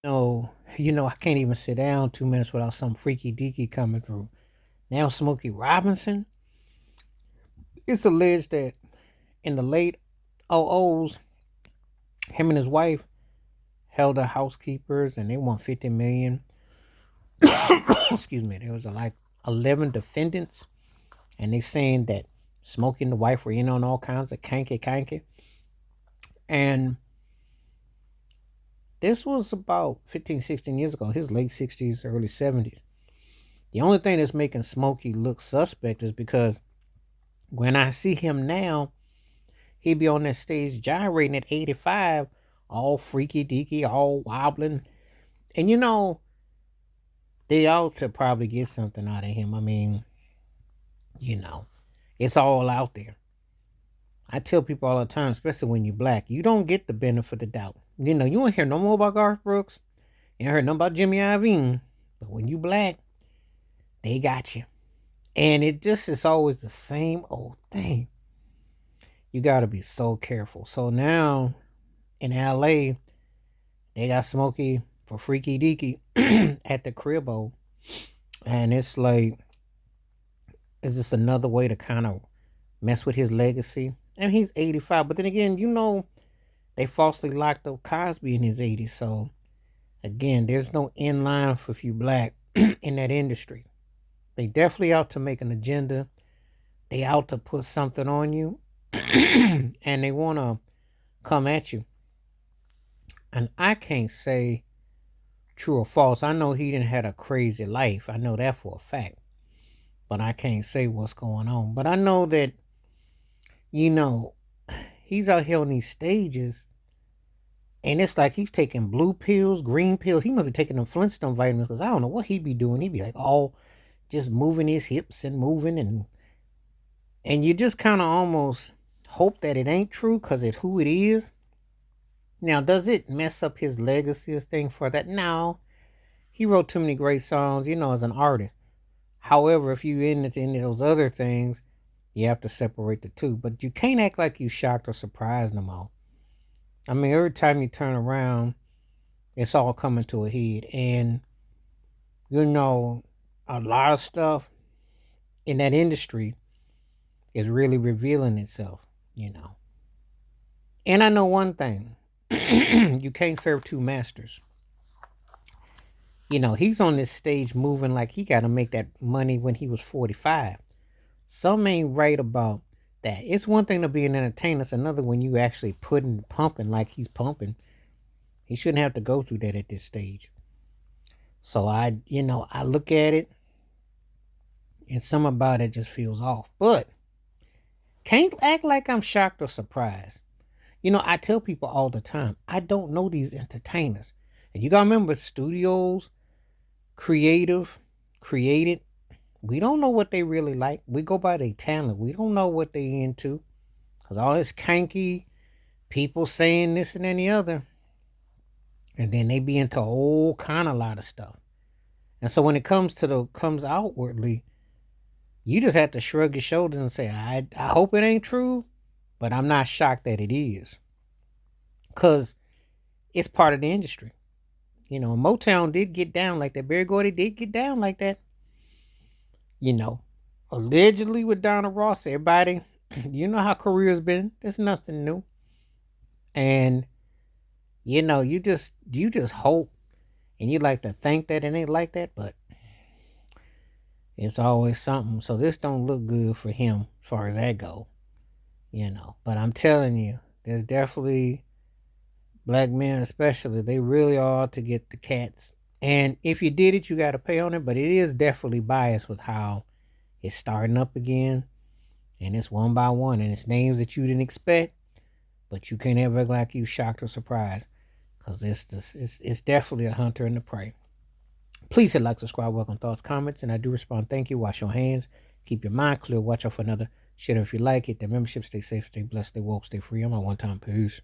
No, I can't even sit down 2 minutes without some freaky deaky coming through. Now, Smokey Robinson, it's alleged that in the late '00s, him and his wife held the housekeepers and they won 50 million. Excuse me. There was like 11 defendants, and they saying that Smokey and the wife were in on all kinds of kanky. And this was about 15, 16 years ago, his late 60s, early 70s. The only thing that's making Smokey look suspect is because when I see him now, he be on that stage gyrating at 85, all freaky deaky, all wobbling. And they ought to probably get something out of him. I mean, you know, it's all out there. I tell people all the time, especially when you're black, you don't get the benefit of the doubt. You don't hear no more about Garth Brooks. You ain't heard no about Jimmy Iovine. But when you black, they got you. And it just is always the same old thing. You got to be so careful. So now in LA, they got Smokey for Freaky Deaky at the cribbo. And it's like, is this another way to kind of mess with his legacy? And he's 85. But then again, they falsely locked up Cosby in his 80s. So again, there's no in line for if you black in that industry. They definitely out to make an agenda. They out to put something on you. And they want to come at you. And I can't say true or false. I know he didn't had a crazy life. I know that for a fact. But I can't say what's going on. But I know that, he's out here on these stages. And it's like he's taking blue pills, green pills. He must be taking them Flintstone vitamins because I don't know what he'd be doing. He'd be like, just moving his hips and moving. And you just kind of almost hope that it ain't true because it's who it is. Now, does it mess up his legacy thing for that? No. He wrote too many great songs, as an artist. However, if you into any of those other things, you have to separate the two. But you can't act like you shocked or surprised no more. I mean, every time you turn around, it's all coming to a head. And, a lot of stuff in that industry is really revealing itself, And I know one thing. You can't serve two masters. He's on this stage moving like he got to make that money when he was 45. Some ain't right about that. It's one thing to be an entertainer. It's another when you actually pumping like he's pumping. He shouldn't have to go through that at this stage. So I look at it and some about it just feels off. But can't act like I'm shocked or surprised. I tell people all the time, I don't know these entertainers. And you got to remember, studios, created. We don't know what they really like. We go by their talent. We don't know what they into. Because all this kanky, people saying this and any other. And then they be into all kind of lot of stuff. And so when it comes outwardly, you just have to shrug your shoulders and say, I hope it ain't true. But I'm not shocked that it is. Because it's part of the industry. Motown did get down like that. Berry Gordy did get down like that. Allegedly with Donna Ross, everybody, you know how career's been. There's nothing new. And, you just hope and you like to think that it ain't like that, but it's always something. So this don't look good for him as far as that go. But I'm telling you, there's definitely black men especially, they really are to get the cats. And if you did it, you got to pay on it. But it is definitely biased with how it's starting up again. And it's one by one. And it's names that you didn't expect. But you can't ever act like you shocked or surprised. Because it's definitely a hunter and a prey. Please hit like, subscribe, welcome thoughts, comments. And I do respond. Thank you. Wash your hands. Keep your mind clear. Watch out for another. Share if you like it. The membership. Stay safe, stay blessed, stay woke, stay free. I'm on one time. Peace.